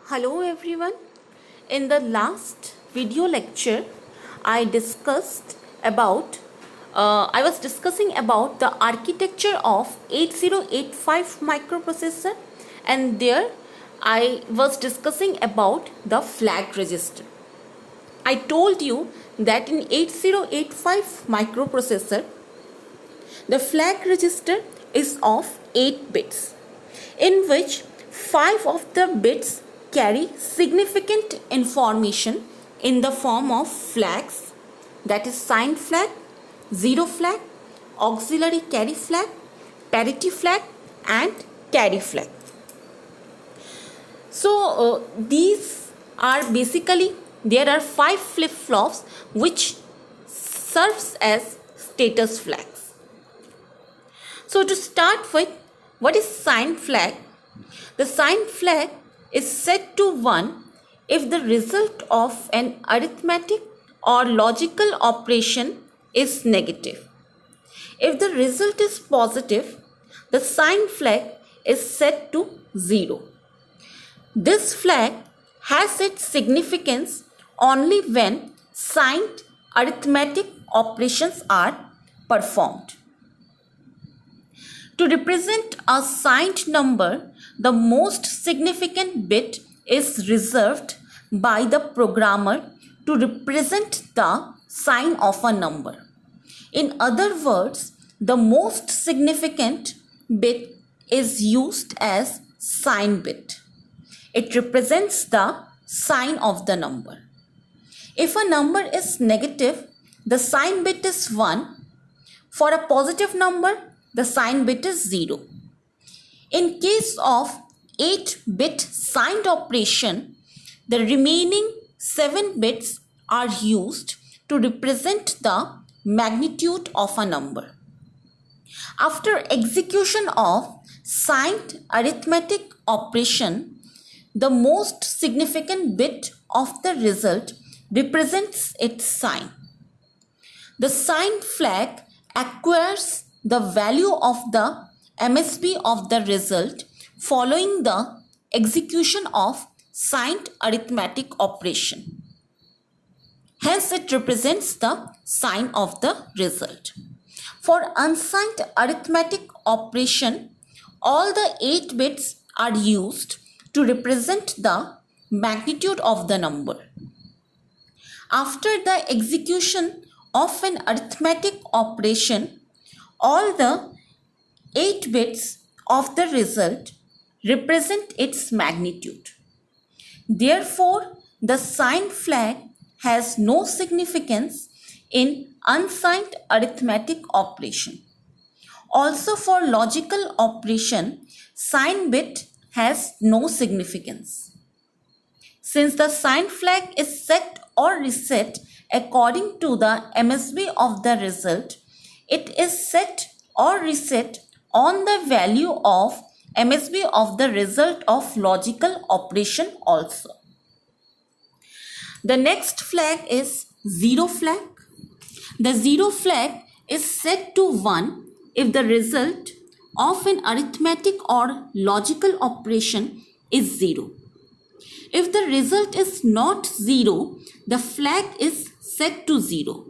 Hello everyone. In the last video lecture, I was discussing about the architecture of 8085 microprocessor, and there I was discussing about the flag register. I told you that in 8085 microprocessor, the flag register is of 8 bits, in which 5 of the bits carry significant information in the form of flags, that is sign flag, zero flag, auxiliary carry flag, parity flag and carry flag. So these are basically, there are 5 flip-flops which serves as status flags. So to start with, what is sign flag? The sign flag is set to 1 if the result of an arithmetic or logical operation is negative. If the result is positive, the sign flag is set to 0. This flag has its significance only when signed arithmetic operations are performed. To represent a signed number, the most significant bit is reserved by the programmer to represent the sign of a number. In other words, the most significant bit is used as sign bit. It represents the sign of the number. If a number is negative, the sign bit is 1. For a positive number, the sign bit is 0. In case of 8-bit signed operation, the remaining 7 bits are used to represent the magnitude of a number. After execution of signed arithmetic operation, the most significant bit of the result represents its sign. The sign flag acquires the value of the MSB of the result following the execution of signed arithmetic operation. Hence, it represents the sign of the result. For unsigned arithmetic operation, all the 8 bits are used to represent the magnitude of the number. After the execution of an arithmetic operation, all the 8 bits of the result represent its magnitude. Therefore, the sign flag has no significance in unsigned arithmetic operation. Also, for logical operation, sign bit has no significance. Since the sign flag is set or reset according to the MSB of the result, it is set or reset on the value of MSB of the result of logical operation also. The next flag is zero flag. The zero flag is set to 1 if the result of an arithmetic or logical operation is 0. If the result is not 0, the flag is set to 0.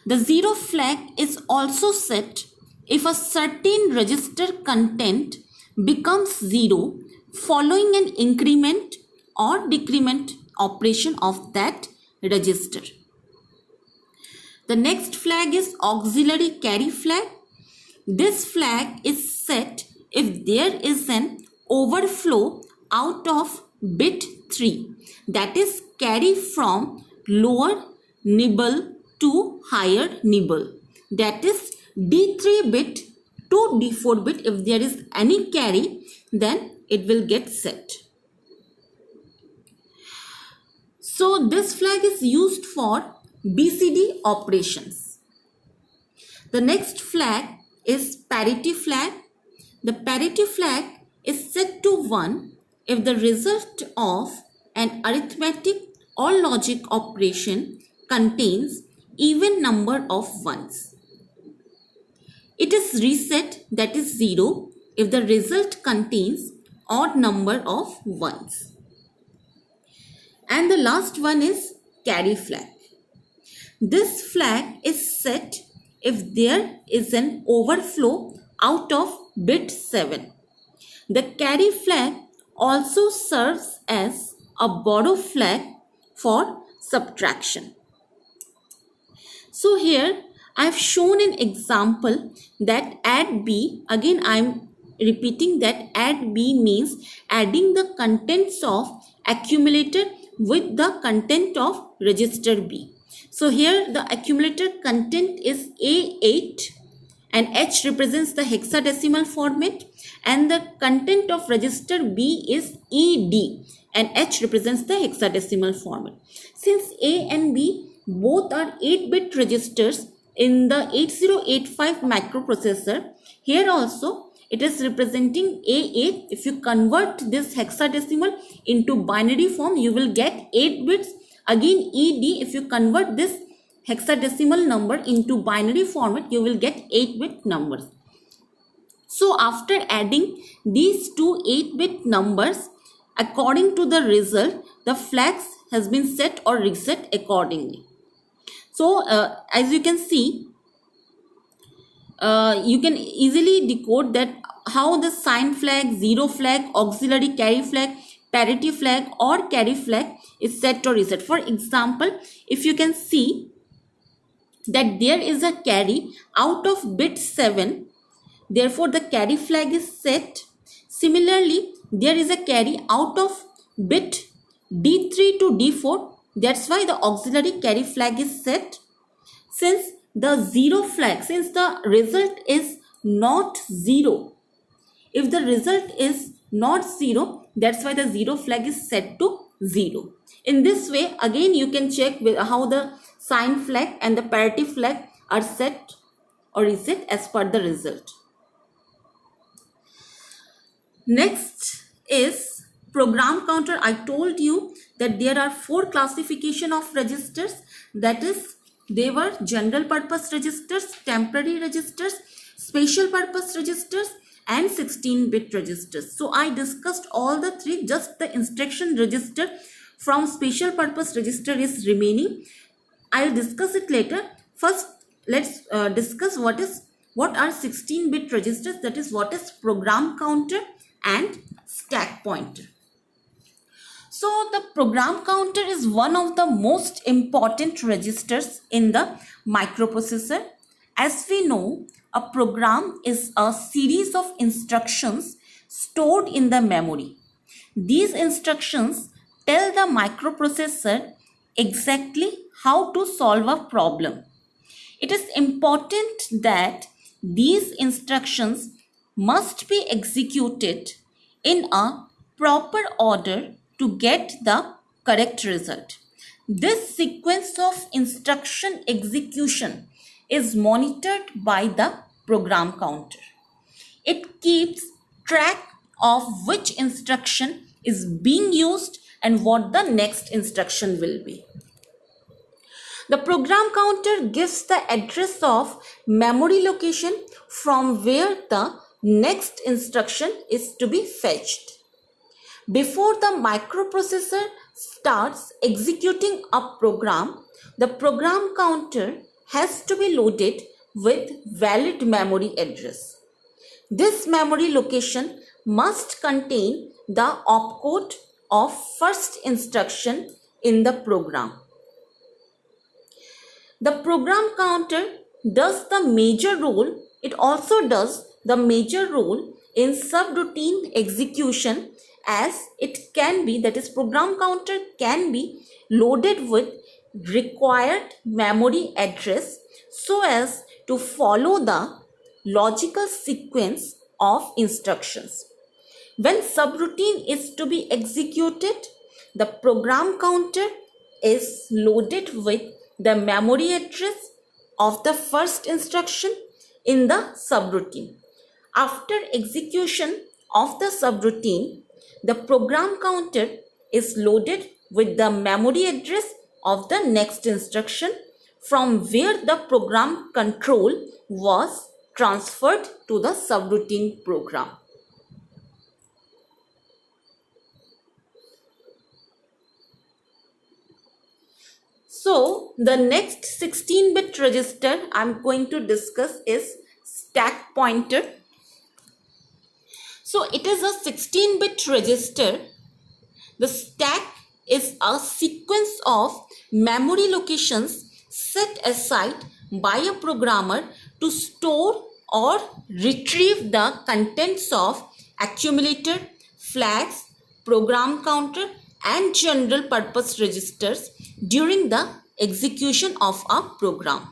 The zero flag is also set if a certain register content becomes 0 following an increment or decrement operation of that register. The next flag is auxiliary carry flag. This flag is set if there is an overflow out of bit 3, that is carry from lower nibble to higher nibble, that is D3 bit to D4 bit. If there is any carry, then it will get set. So this flag is used for BCD operations. The next flag is parity flag. The parity flag is set to 1 if the result of an arithmetic or logic operation contains even number of ones. It is reset, that is 0, if the result contains odd number of ones. And the last one is carry flag. This flag is set if there is an overflow out of bit 7. The carry flag also serves as a borrow flag for subtraction. So here I have shown an example that add B. Again I am repeating that add B means adding the contents of accumulator with the content of register B. So here the accumulator content is A8 and H represents the hexadecimal format, and the content of register B is ED and H represents the hexadecimal format. Since A and B both are 8-bit registers in the 8085 microprocessor, here also it is representing A8. If you convert this hexadecimal into binary form, you will get 8 bits. Again ED, if you convert this hexadecimal number into binary format, you will get 8-bit numbers. So after adding these two 8-bit numbers, according to the result, the flags has been set or reset accordingly. So as you can see, you can easily decode that how the sign flag, zero flag, auxiliary carry flag, parity flag or carry flag is set or reset. For example, if you can see that there is a carry out of bit 7, therefore the carry flag is set. Similarly, there is a carry out of bit D3 to D4, that's why the auxiliary carry flag is set. Since the zero flag, since the result is not 0, if the result is not 0, that's why the zero flag is set to 0. In this way, again you can check how the sign flag and the parity flag are set or reset as per the result. Next is program counter. I told you that there are 4 classification of registers, that is they were general purpose registers, temporary registers, special purpose registers and 16-bit registers. So I discussed all the 3, just the instruction register from special purpose register is remaining. I'll discuss it later. First let's discuss what are 16-bit registers, that is what is program counter and stack pointer. So the program counter is one of the most important registers in the microprocessor. As we know, a program is a series of instructions stored in the memory. These instructions tell the microprocessor exactly how to solve a problem. It is important that these instructions must be executed in a proper order to get the correct result. This sequence of instruction execution is monitored by the program counter. It keeps track of which instruction is being used and what the next instruction will be. The program counter gives the address of memory location from where the next instruction is to be fetched. Before the microprocessor starts executing a program, the program counter has to be loaded with valid memory address. This memory location must contain the opcode of first instruction in the program. The program counter does the major role. It also does the major role in subroutine execution, as it can be, that is program counter can be loaded with required memory address so as to follow the logical sequence of instructions. When subroutine is to be executed, the program counter is loaded with the memory address of the first instruction in the subroutine. After execution of the subroutine, the program counter is loaded with the memory address of the next instruction from where the program control was transferred to the subroutine program. . So the next 16-bit register I'm going to discuss is stack pointer. So it is a 16-bit register. The stack is a sequence of memory locations set aside by a programmer to store or retrieve the contents of accumulator, flags, program counter, and general purpose registers during the execution of a program.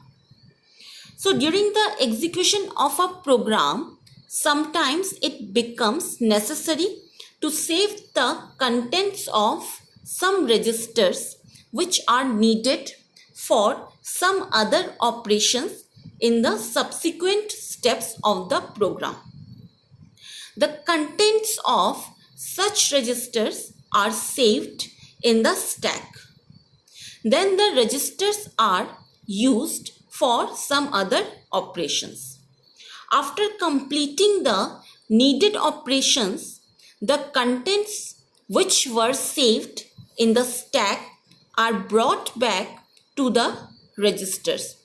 So during the execution of a program, sometimes it becomes necessary to save the contents of some registers which are needed for some other operations in the subsequent steps of the program. The contents of such registers are saved in the stack. Then the registers are used for some other operations. After completing the needed operations, the contents which were saved in the stack are brought back to the registers.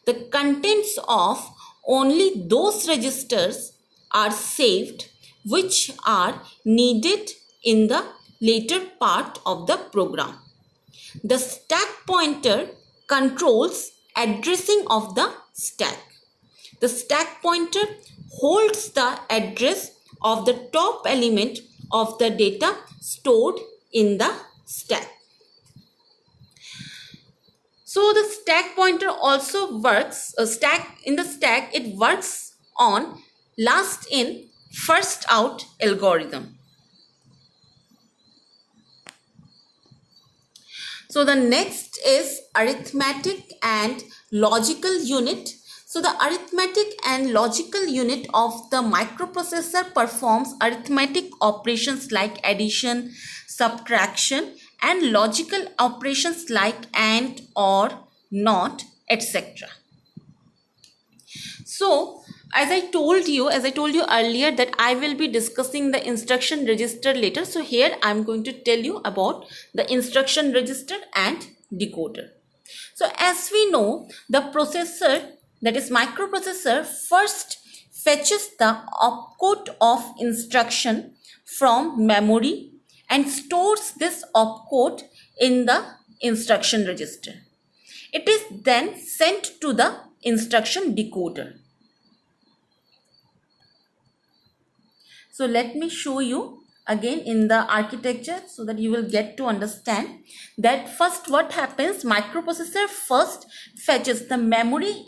The contents of only those registers are saved which are needed in the later part of the program. The stack pointer controls addressing of the stack. The stack pointer holds the address of the top element of the data stored in the stack. So the stack pointer also works, it works on last in, first out algorithm. So the next is arithmetic and logical unit. So the arithmetic and logical unit of the microprocessor performs arithmetic operations like addition, subtraction, and logical operations like and, or, not, etc. So as I told you earlier that I will be discussing the instruction register later. So here I am going to tell you about the instruction register and decoder. So as we know, the processor, that is microprocessor, first fetches the opcode of instruction from memory and stores this opcode in the instruction register. It is then sent to the instruction decoder. So let me show you again in the architecture so that you will get to understand that first what happens. Microprocessor first fetches the memory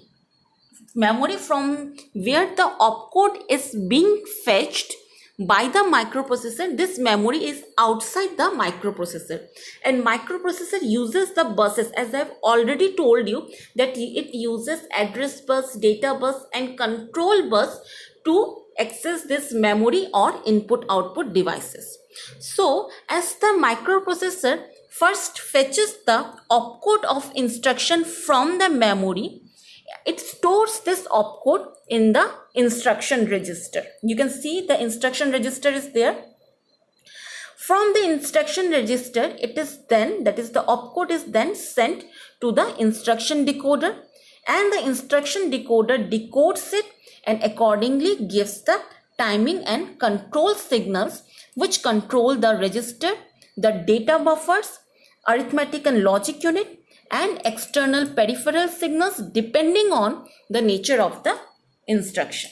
from where the opcode is being fetched by the microprocessor. This memory is outside the microprocessor, and microprocessor uses the buses, as I've already told you, that it uses address bus, data bus, and control bus to access this memory or input output devices. So as the microprocessor first fetches the opcode of instruction from the memory, it stores this opcode in the instruction register. You can see the instruction register is there. From the instruction register, it is then, that is the opcode is then sent to the instruction decoder, and the instruction decoder decodes it and accordingly gives the timing and control signals which control the register, the data buffers, arithmetic and logic unit, and external peripheral signals depending on the nature of the instruction.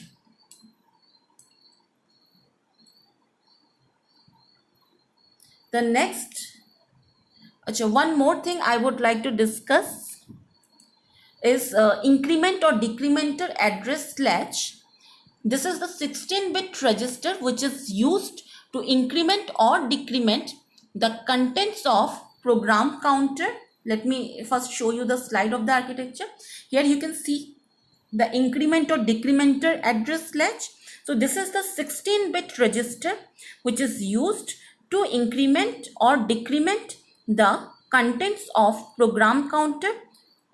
The next, one more thing I would like to discuss is increment or decrementer address latch. This is the 16-bit register which is used to increment or decrement the contents of program counter. Let me first show you the slide of the architecture. Here you can see the increment or decrementer address latch. So this is the 16-bit register which is used to increment or decrement the contents of program counter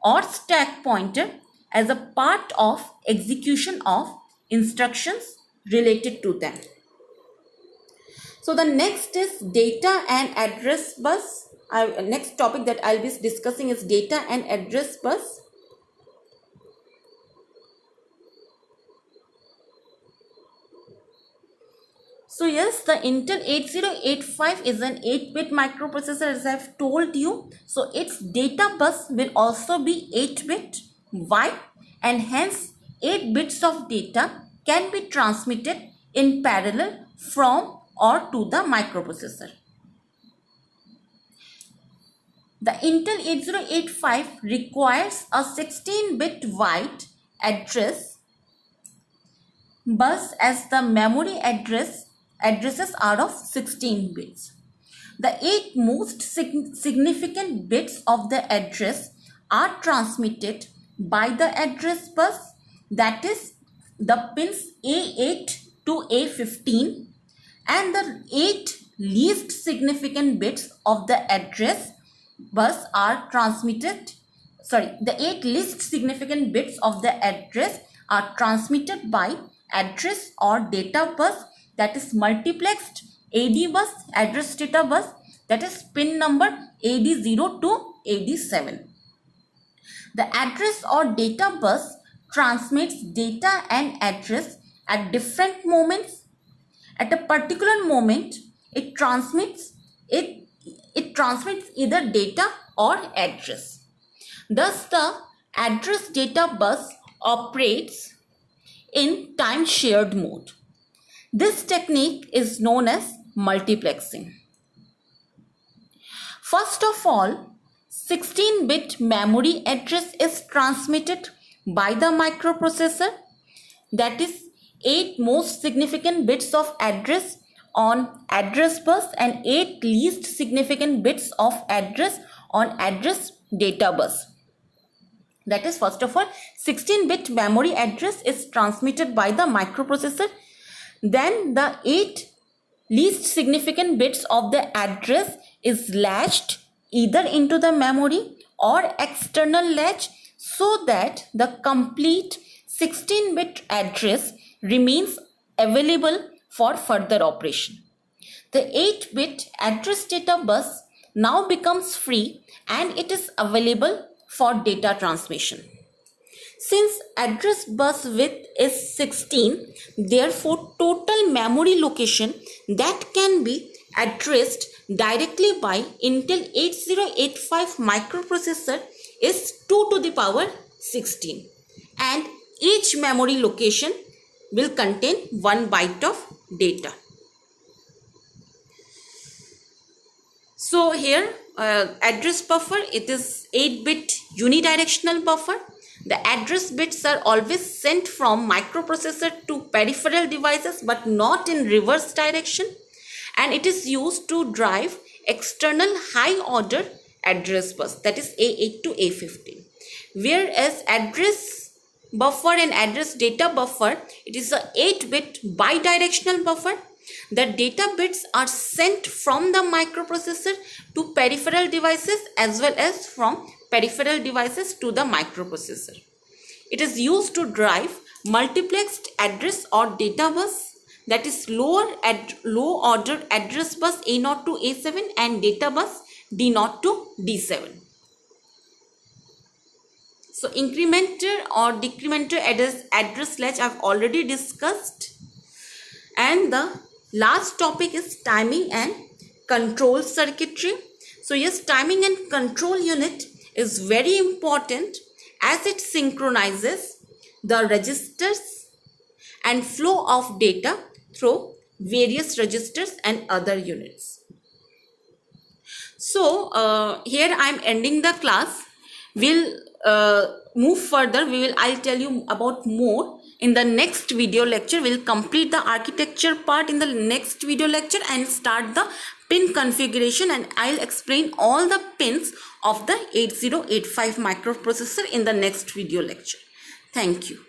or stack pointer as a part of execution of instructions related to them. So the next is data and address bus. Next topic that I'll be discussing is data and address bus. So yes, the Intel 8085 is an 8-bit microprocessor, as I've told you. So its data bus will also be 8-bit. Why? And hence 8 bits of data can be transmitted in parallel from or to the microprocessor. The Intel 8085 requires a 16-bit wide address bus, as the memory addresses are of 16 bits. The 8 most significant bits of the address are transmitted by the address bus, that is the pins A8 to A15, and the 8 least significant bits of the address bus are transmitted. The 8 least significant bits of the address are transmitted by address or data bus, that is multiplexed AD bus, address data bus, that is pin number AD0 to AD7. The address or data bus transmits data and address at different moments. At a particular moment, it transmits either data or address. Thus, the address data bus operates in time shared mode. This technique is known as multiplexing. First of all, 16-bit memory address is transmitted by the microprocessor, that is 8 most significant bits of address on address bus and 8 least significant bits of address on address data bus. That is, first of all, 16-bit memory address is transmitted by the microprocessor. Then the 8 least significant bits of the address is latched either into the memory or external latch, so that the complete 16-bit address remains available for further operation. The 8-bit address data bus now becomes free and it is available for data transmission. Since address bus width is 16, therefore total memory location that can be addressed directly by Intel 8085 microprocessor is 2 to the power 16, and each memory location will contain 1 byte of data. So here address buffer, it is 8-bit unidirectional buffer. The address bits are always sent from microprocessor to peripheral devices, but not in reverse direction, and it is used to drive external high order address bus, that is A8 to A15. Whereas address buffer and address data buffer, it is a 8-bit bidirectional buffer. The data bits are sent from the microprocessor to peripheral devices as well as from peripheral devices to the microprocessor. It is used to drive multiplexed address or data bus, that is low order address bus A0 to A7 and data bus D0 to D7. So incrementer or decrementer address latch I've already discussed. And the last topic is timing and control circuitry. So yes, timing and control unit is very important as it synchronizes the registers and flow of data through various registers and other units. So here I am ending the class. We'll move further. I'll tell you about more in the next video lecture. We'll complete the architecture part in the next video lecture and start the pin configuration, and I'll explain all the pins of the 8085 microprocessor in the next video lecture. Thank you.